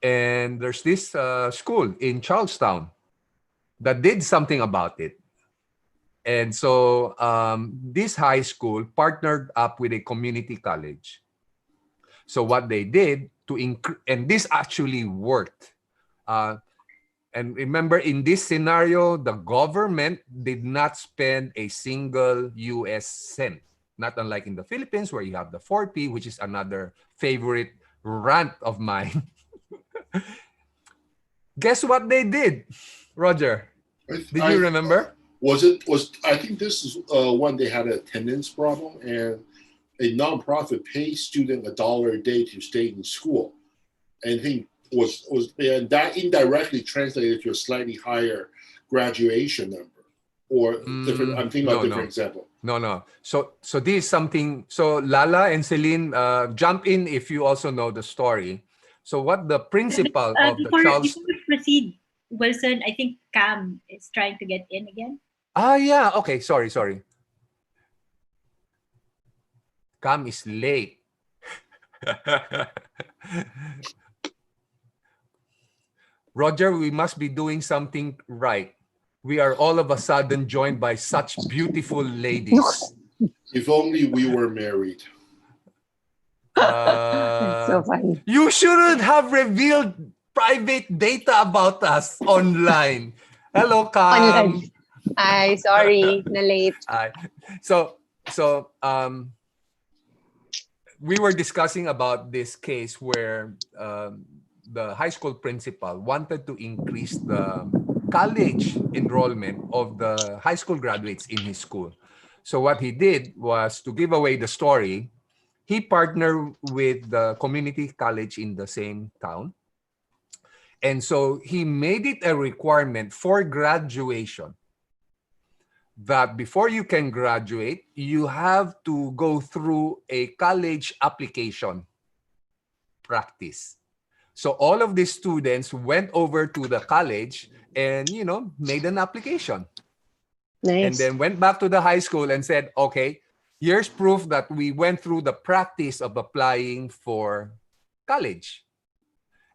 And there's this school in Charlestown that did something about it. And so this high school partnered up with a community college. So what they did and this actually worked. And remember, in this scenario, the government did not spend a single US cent. Not unlike in the Philippines, where you have the 4P, which is another favorite rant of mine. Guess what they did, Roger? Did you remember? I think this is when they had an attendance problem, and a nonprofit pays students $1 a day to stay in school. And I think and that indirectly translated to a slightly higher graduation number, or different. I'm thinking about a different example. No. So this is something. So Lala and Celine, jump in if you also know the story. So what the principal of the Charles. Before we proceed, Wilson, I think Cam is trying to get in again. Yeah. Okay. Sorry. Cam is late. Roger, we must be doing something right. We are all of a sudden joined by such beautiful ladies. If only we were married. So funny. You shouldn't have revealed private data about us online. Hello, Cam. Hi, sorry, na late. So we were discussing about this case where the high school principal wanted to increase the college enrollment of the high school graduates in his school. So what he did was, to give away the story, he partnered with the community college in the same town. And so he made it a requirement for graduation that before you can graduate, you have to go through a college application practice. So all of these students went over to the college and, you know, made an application. Nice. And then went back to the high school and said, okay, here's proof that we went through the practice of applying for college.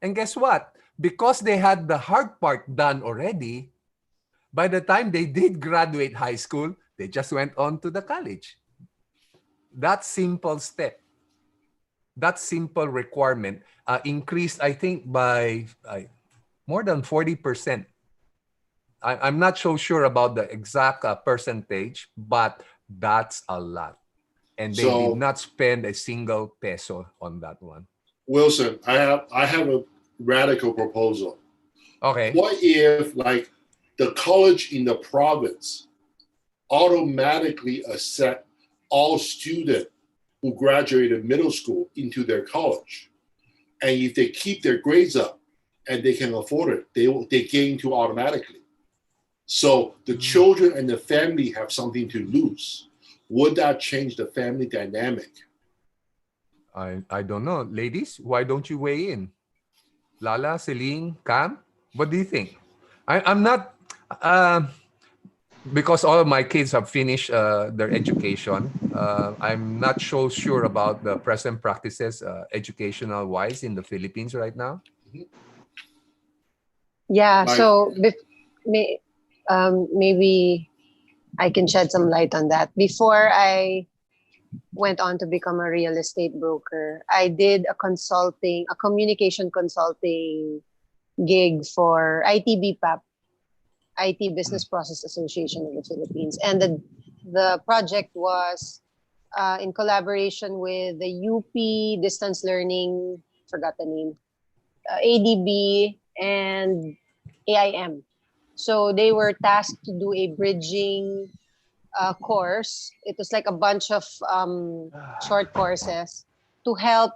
And guess what? Because they had the hard part done already, by the time they did graduate high school, they just went on to the college. That simple step, that simple requirement increased, I think, by more than 40%. I'm not so sure about the exact percentage, but that's a lot. And they did not spend a single peso on that one. Wilson, I have a radical proposal. Okay. What if, like, the college in the province automatically accept all students who graduated middle school into their college? And if they keep their grades up and they can afford it, they gain to automatically. So the children and the family have something to lose. Would that change the family dynamic? I don't know. Ladies, why don't you weigh in? Lala, Celine, Cam, what do you think? I'm not, because all of my kids have finished their education, I'm not so sure about the present practices educational-wise in the Philippines right now. Yeah, so maybe I can shed some light on that. Before I went on to become a real estate broker, I did a communication consulting gig for ITBPAP, IT Business Process Association of the Philippines. And the project was in collaboration with the UP Distance Learning, forgot the name, ADB and AIM. So they were tasked to do a bridging course. It was like a bunch of short courses to help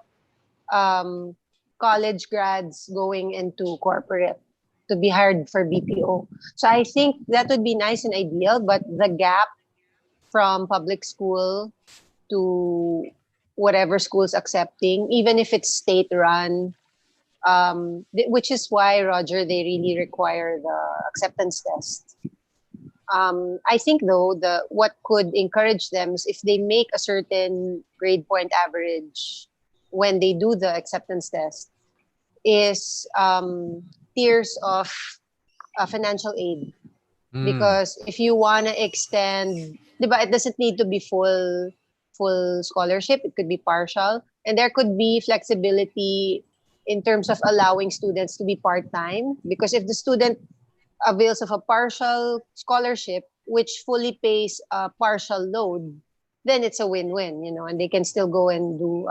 college grads going into corporate to be hired for BPO. So I think that would be nice and ideal, but the gap from public school to whatever school's accepting, even if it's state-run, which is why, Roger, they really require the acceptance test. I think, though, what could encourage them is if they make a certain grade point average when they do the acceptance test, is tiers of financial aid. Because if you want to extend, it doesn't need to be full scholarship. It could be partial. And there could be flexibility in terms of allowing students to be part-time. Because if the student avails of a partial scholarship, which fully pays a partial load, then it's a win-win, and they can still go and do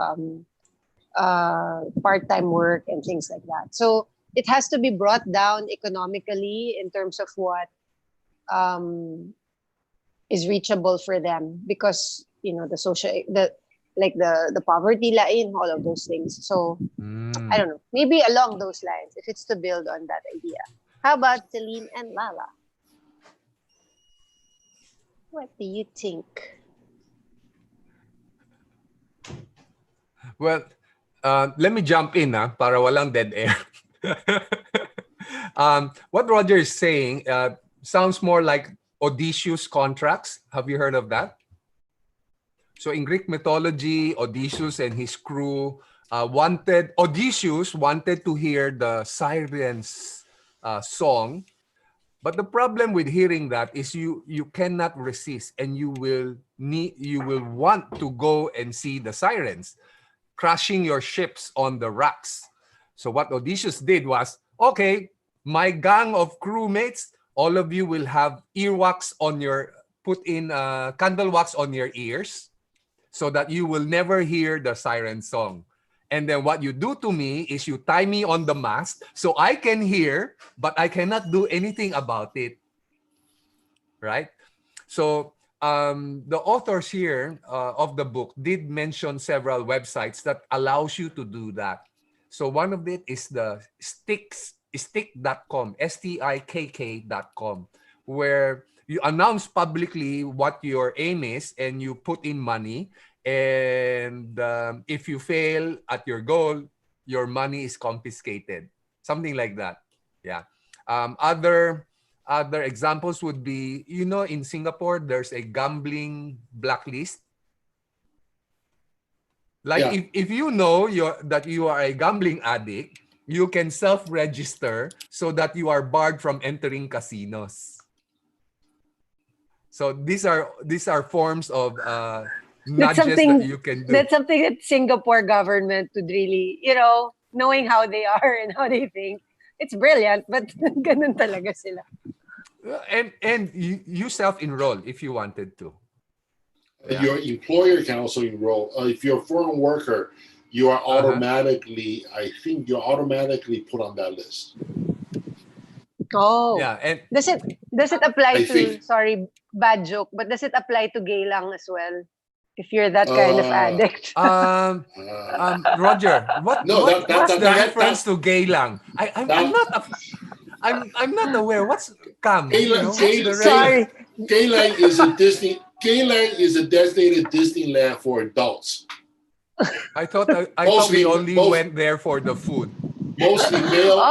part-time work and things like that. So it has to be brought down economically in terms of what is reachable for them, because the poverty line, all of those things. So I don't know, maybe along those lines, if it's to build on that idea. How about Celine and Lala? What do you think? Well, let me jump in para walang dead air. What Roger is saying sounds more like Odysseus contracts. Have you heard of that? So in Greek mythology, Odysseus and his crew Odysseus wanted to hear the sirens song, but the problem with hearing that is you cannot resist, and you will want to go and see the sirens crashing your ships on the rocks. So what Odysseus did was, okay, my gang of crewmates, all of you will have put in candle wax on your ears so that you will never hear the siren song. And then what you do to me is you tie me on the mast so I can hear, but I cannot do anything about it. Right? So the authors here of the book did mention several websites that allows you to do that. So one of it is the stick.com, STIKK.com, where you announce publicly what your aim is and you put in money. And if you fail at your goal, your money is confiscated. Something like that. Yeah. Other examples would be, in Singapore, there's a gambling blacklist. Like if you know that you are a gambling addict, you can self-register so that you are barred from entering casinos. So these are forms of nudges that you can do. That's something that Singapore government would really, knowing how they are and how they think. It's brilliant, but ganun talaga sila. And you self-enroll if you wanted to. Your employer can also enroll. If you're a foreign worker, you are automatically, I think you're automatically put on that list. Oh. Yeah. And does it apply to, sorry, bad joke, but does it apply to geylang as well? If you're that kind of addict. Roger, what's the reference to geylang? I'm not aware. What's Cam? Sorry. Geylang is a designated Disneyland for adults. I thought we only went there for the food. Mostly male.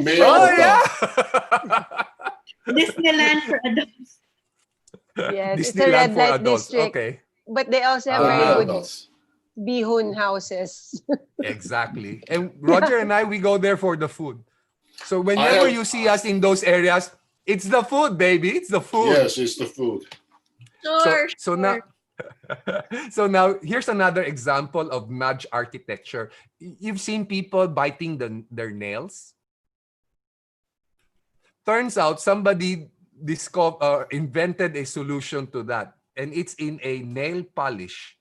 Male. Oh yeah. Disneyland for adults. Yes, Disneyland it's a red for light adults. district. Okay. But they also have very good bihun houses. Exactly. And Roger and I, we go there for the food. So whenever you see us in those areas, it's the food, baby. It's the food. Yes, it's the food. So now here's another example of nudge architecture. You've seen people biting their nails. Turns out somebody invented a solution to that, and it's in a nail polish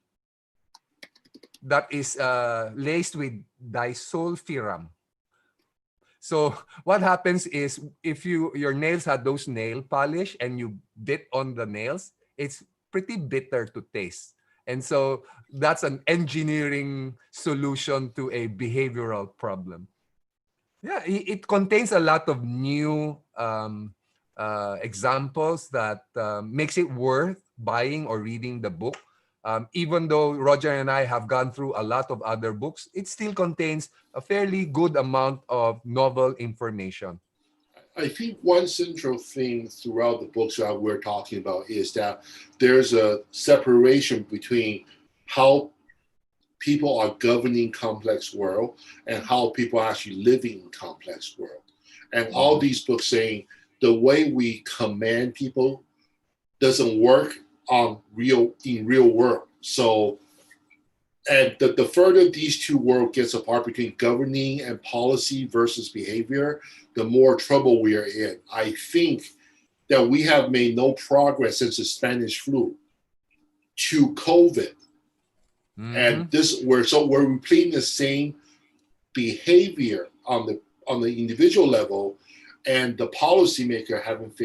that is laced with disulfiram. So what happens is if your nails had those nail polish and you bit on the nails, it's pretty bitter to taste. And so that's an engineering solution to a behavioral problem. Yeah, it contains a lot of new examples that makes it worth buying or reading the book. Even though Roger and I have gone through a lot of other books, it still contains a fairly good amount of novel information. I think one central thing throughout the books that we're talking about is that there's a separation between how people are governing complex world and how people are actually living in complex world. And all these books saying the way we command people doesn't work in real world. So, and the further these two worlds gets apart between governing and policy versus behavior, the more trouble we are in. I think that we have made no progress since the Spanish flu to COVID. Mm-hmm. And we're repeating the same behavior on the individual level, and the policymaker haven't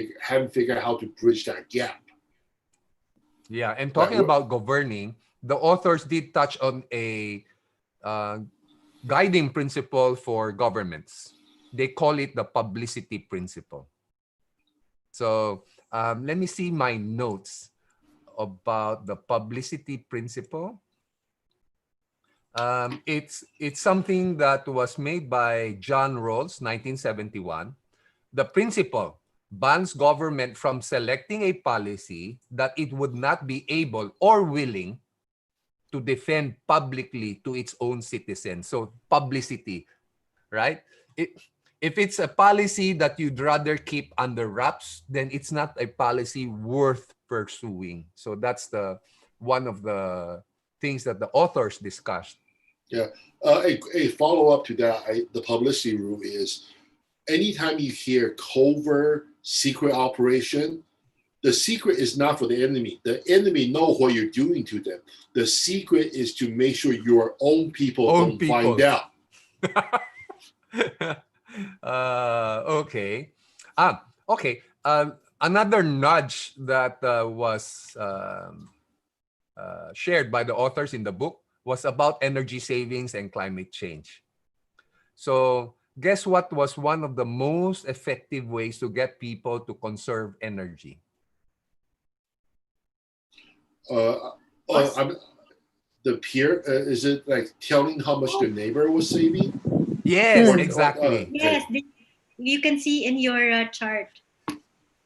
figured out how to bridge that gap. Yeah, and talking about governing, the authors did touch on a guiding principle for governments. They call it the publicity principle. So let me see my notes about the publicity principle. It's something that was made by John Rawls, 1971. The principle bans government from selecting a policy that it would not be able or willing to defend publicly to its own citizens. So publicity, right? If it's a policy that you'd rather keep under wraps, then it's not a policy worth pursuing. So that's one of the things that the authors discussed. Yeah. A follow-up to that, the publicity rule is anytime you hear covert secret operation, the secret is not for the enemy. The enemy know what you're doing to them. The secret is to make sure your own people don't find out. Okay. Okay. Another nudge that was shared by the authors in the book was about energy savings and climate change. So guess what was one of the most effective ways to get people to conserve energy? The peer, is it like telling how much the neighbor was saving? Yes, exactly. Yes, you can see in your chart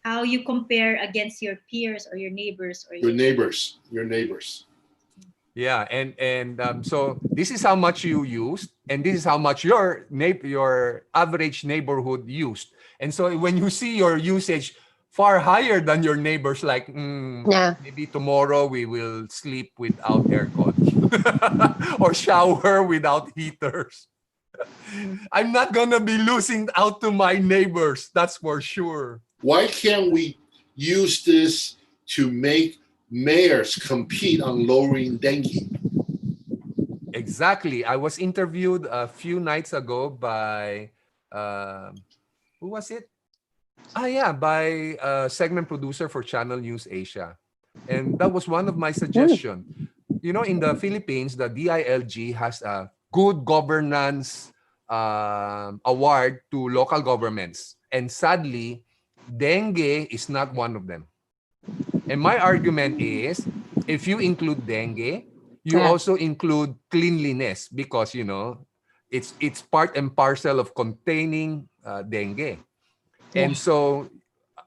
how you compare against your peers or your neighbors or your neighbors. Yeah, and so this is how much you used, and this is how much your average neighborhood used. And so when you see your usage far higher than your neighbors, like maybe tomorrow we will sleep without aircon or shower without heaters. I'm not gonna be losing out to my neighbors, that's for sure. Why can't we use this to make mayors compete on lowering dengue? Exactly. I was interviewed a few nights ago by, who was it? By a segment producer for Channel News Asia. And that was one of my suggestions. You know, in the Philippines, the DILG has a good governance award to local governments. And sadly, dengue is not one of them. And my argument is, if you include dengue, you also include cleanliness, because, you know, it's part and parcel of containing dengue. And so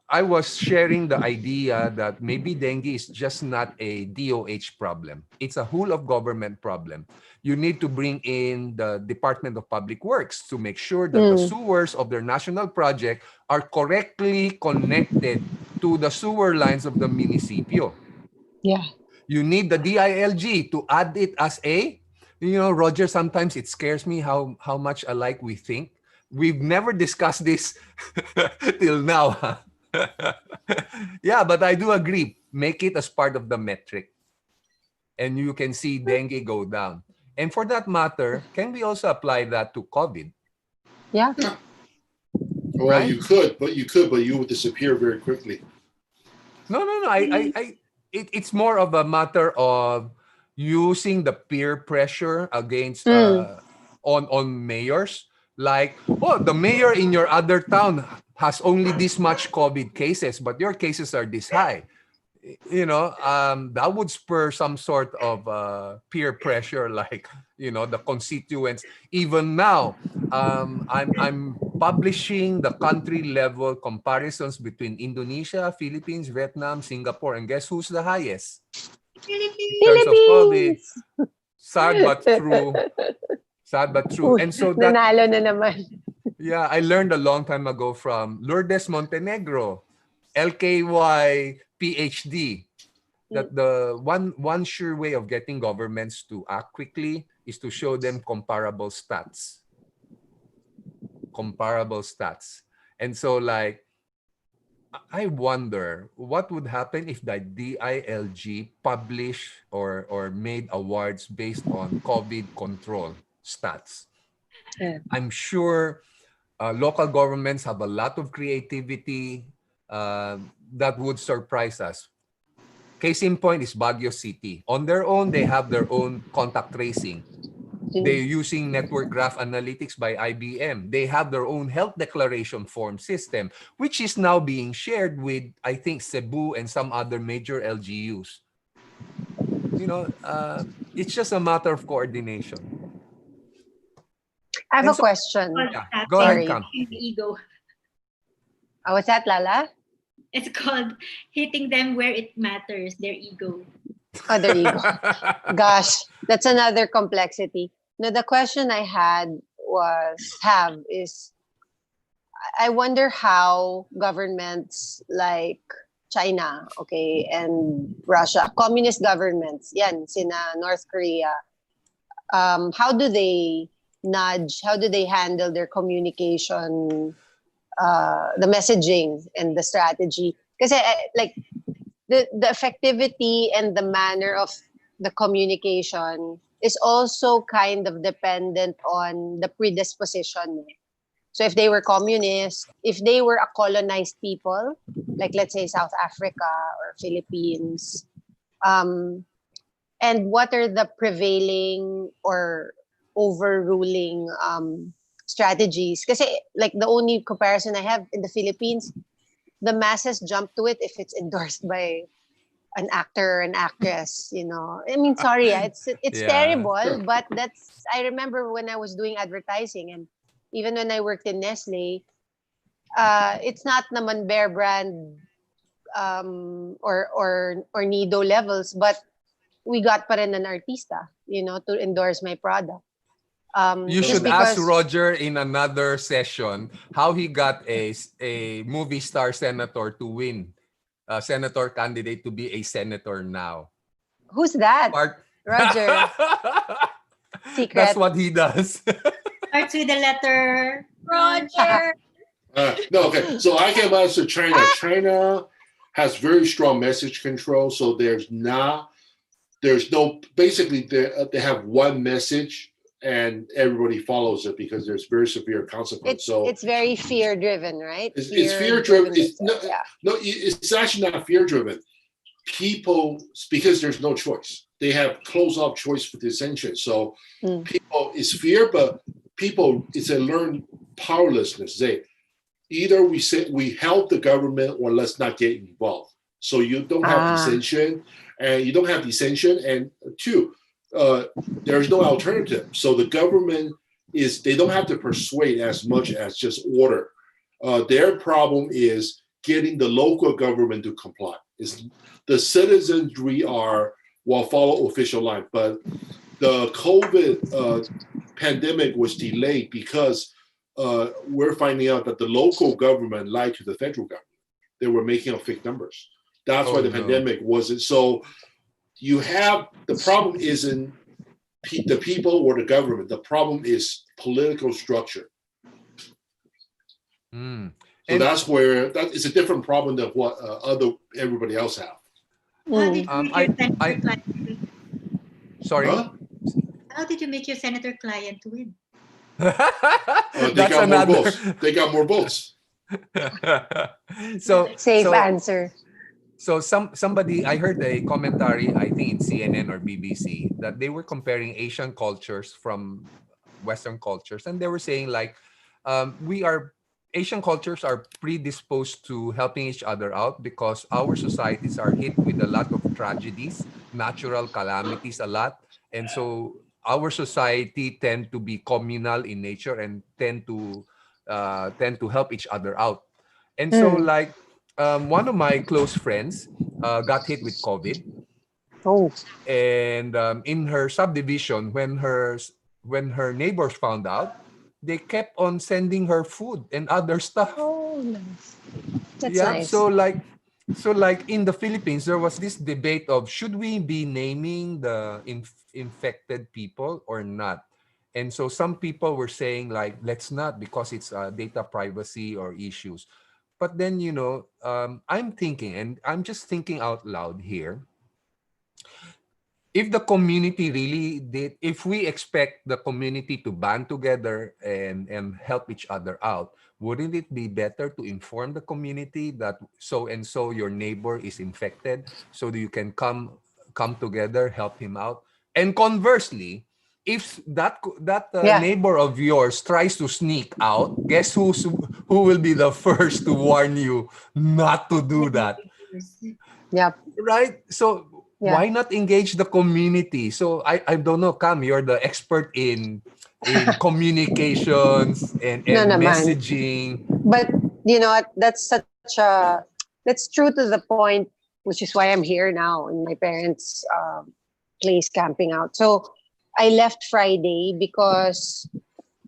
I was sharing the idea that maybe dengue is just not a DOH problem. It's a whole of government problem. You need to bring in the Department of Public Works to make sure that the sewers of their national project are correctly connected to the sewer lines of the municipio. Yeah. You need the DILG to add it as a, you know, Roger, sometimes it scares me how much alike we think. We've never discussed this till now. Yeah, but I do agree. Make it as part of the metric. And you can see dengue go down. And for that matter, can we also apply that to COVID? Yeah. Well, right? you could, but you would disappear very quickly. No. It's more of a matter of using the peer pressure against on mayors. Like, oh, the mayor in your other town has only this much COVID cases, but your cases are this high. You know, that would spur some sort of peer pressure, like, you know, the constituents. Even now, I'm publishing the country level comparisons between Indonesia, Philippines, Vietnam, Singapore, and guess who's the highest? Philippines. In terms of COVID. Sad but true. Sad but true. And so that, nanalo na naman. Yeah, I learned a long time ago from Lourdes Montenegro, LKY PhD, that the one sure way of getting governments to act quickly is to show them comparable stats. And so, like, I wonder what would happen if the DILG published or made awards based on COVID control stats. I'm sure local governments have a lot of creativity that would surprise us. Case in point is Baguio City. On their own, they have their own contact tracing. They're using network graph analytics by IBM. They have their own health declaration form system, which is now being shared with, I think, Cebu and some other major LGUs. You know, it's just a matter of coordination. I have a question. Yeah, go ahead, Cam. Ego. What's that, Lala? It's called hitting them where it matters, their ego. Oh, their ego. Gosh, that's another complexity. No, the question I is, I wonder how governments like China, okay, and Russia, communist governments, yan, sina North Korea, how do they nudge, how do they handle their communication, the messaging and the strategy? Because like the effectivity and the manner of the communication is also kind of dependent on the predisposition. So if they were communist, if they were a colonized people, like let's say South Africa or Philippines, and what are the prevailing or overruling strategies? Because like the only comparison I have in the Philippines, the masses jump to it if it's endorsed by an actor or an actress, you know. I mean, sorry, it's terrible, but I remember when I was doing advertising, and even when I worked in Nestle, it's not naman Bear Brand or Nido levels, but we got pa rin an artista, you know, to endorse my product. You should ask Roger in another session how he got a movie star senator to win, a senator candidate to be a senator now. Who's that? Roger. Secret. That's what he does. Starts with the letter Roger. No, okay. So I can answer China. China has very strong message control. So there's no, basically they have one message and everybody follows it because there's very severe consequences. So it's very fear driven, right? It's fear driven. It's actually not fear driven. People, because there's no choice. They have closed off choice for dissension. So people, it's fear, but people, it's a learned powerlessness. Either we help the government or let's not get involved. So you don't have dissension, and two, there's no alternative. So the government they don't have to persuade as much as just order. Their problem is getting the local government to comply. The citizenry will follow official line, but the COVID pandemic was delayed because we're finding out that the local government lied to the federal government. They were making up fake numbers. That's why the pandemic wasn't. So the problem isn't the people or the government. The problem is political structure. So that's where that is a different problem than what everybody else have. Sorry. Huh? How did you make your senator client to win? They got more votes. Safe answer. So somebody, I heard a commentary, I think in CNN or BBC, that they were comparing Asian cultures from Western cultures, and they were saying like, Asian cultures are predisposed to helping each other out because our societies are hit with a lot of tragedies, natural calamities a lot, and so our society tend to be communal in nature and tend to help each other out. And so like one of my close friends got hit with COVID. And in her subdivision, when her neighbors found out, they kept on sending her food and other stuff. Oh, nice. That's nice. So like in the Philippines, there was this debate of should we be naming the infected people or not? And so some people were saying like, let's not because it's data privacy or issues. But then, you know, I'm thinking, and I'm just thinking out loud here, if the community really did, if we expect the community to band together and help each other out, wouldn't it be better to inform the community that so and so your neighbor is infected so that you can come together, help him out? And conversely, if that neighbor of yours tries to sneak out, guess who will be the first to warn you not to do that? Yep. Right? So why not engage the community? So I don't know, Cam, you're the expert in communications and messaging. But you know what? That's true to the point, which is why I'm here now in my parents' place camping out. So I left Friday because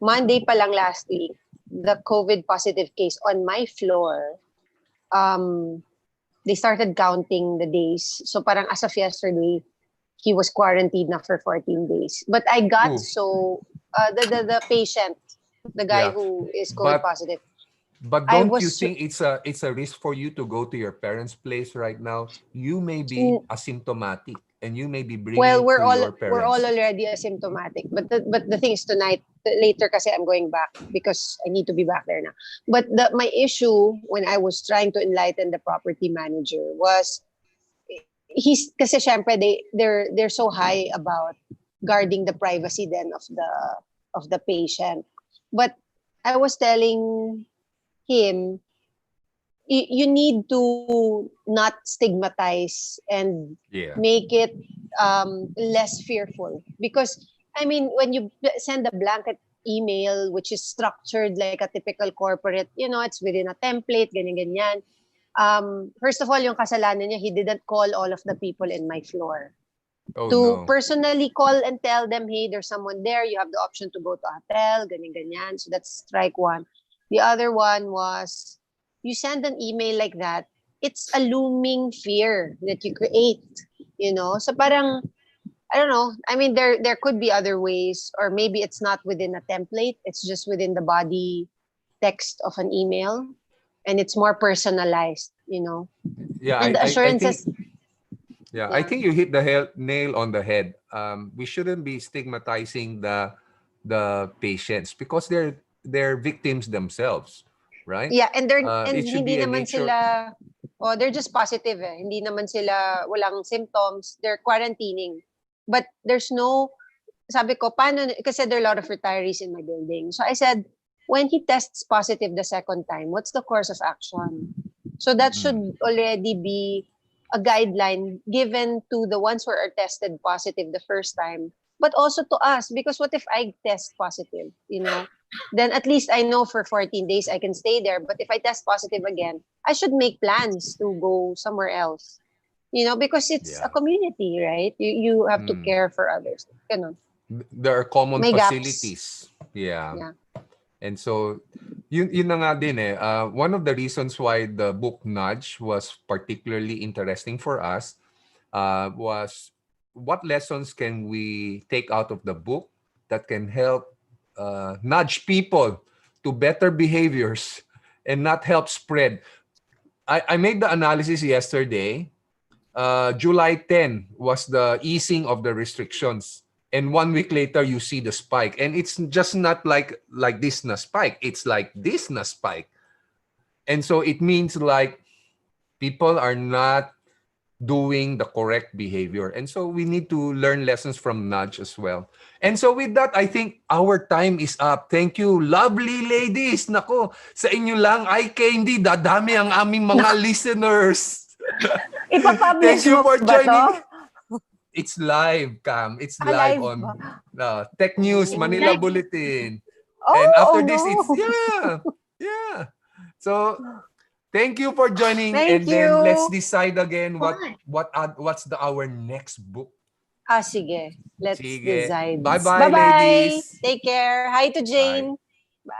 Monday pa lang last week, the COVID positive case on my floor, they started counting the days. So parang as of yesterday, he was quarantined na for 14 days. But I got the patient, the guy who is COVID positive. But don't you think it's a risk for you to go to your parents' place right now? You may be asymptomatic. and you may be bringing Well, to your parents. we're all already asymptomatic. But the thing is tonight, later kasi I'm going back because I need to be back there now. But my issue when I was trying to enlighten the property manager was he's kasi syempre they're so high about guarding the privacy then of the patient. But I was telling him you need to not stigmatize and make it less fearful, because I mean when you send a blanket email which is structured like a typical corporate, it's within a template, ganyan. First of all, yung kasalanan niya, he didn't call all of the people in my floor personally call and tell them, hey, there's someone there, you have the option to go to a hotel, ganyan. So that's strike one. The other one was, you send an email like that, it's a looming fear that you create, So parang, I don't know. I mean, there could be other ways, or maybe it's not within a template. It's just within the body text of an email, and it's more personalized, Yeah, and the assurances. I think you hit the nail on the head. We shouldn't be stigmatizing the patients because they're victims themselves, right? Yeah, and it should hindi be a naman nature. sila, they're just positive eh. Hindi naman sila walang symptoms. They're quarantining. But there's no, sabi ko, paano, kasi there are a lot of retirees in my building. So I said, when he tests positive the second time, what's the course of action? So that should already be a guideline given to the ones who are tested positive the first time, but also to us, because what if I test positive, then at least I know for 14 days I can stay there. But if I test positive again, I should make plans to go somewhere else, because it's a community, right? You have to care for others. There are common May facilities. Yeah. And so, yun na nga din eh. One of the reasons why the book Nudge was particularly interesting for us was what lessons can we take out of the book that can help nudge people to better behaviors and not help spread. I made the analysis yesterday. July 10 was the easing of the restrictions. And 1 week later, you see the spike. And it's just not like this na spike. It's like this na spike. And so it means like people are not doing the correct behavior. And so we need to learn lessons from Nudge as well. And so with that, I think our time is up. Thank you, lovely ladies. Nako, sa inyo lang, ay candy, dadami ang aming mga listeners. Ipapublish Thank you for ba joining. to? It's live, Cam. It's live live on Tech News, Manila Bulletin. Oh, and after this, no. it's yeah. So thank you for joining. Thank and then you. let's decide again what's our next book. Sige. Let's Sige. decide. Bye-bye, ladies. Take care. Hi to Jane. Bye.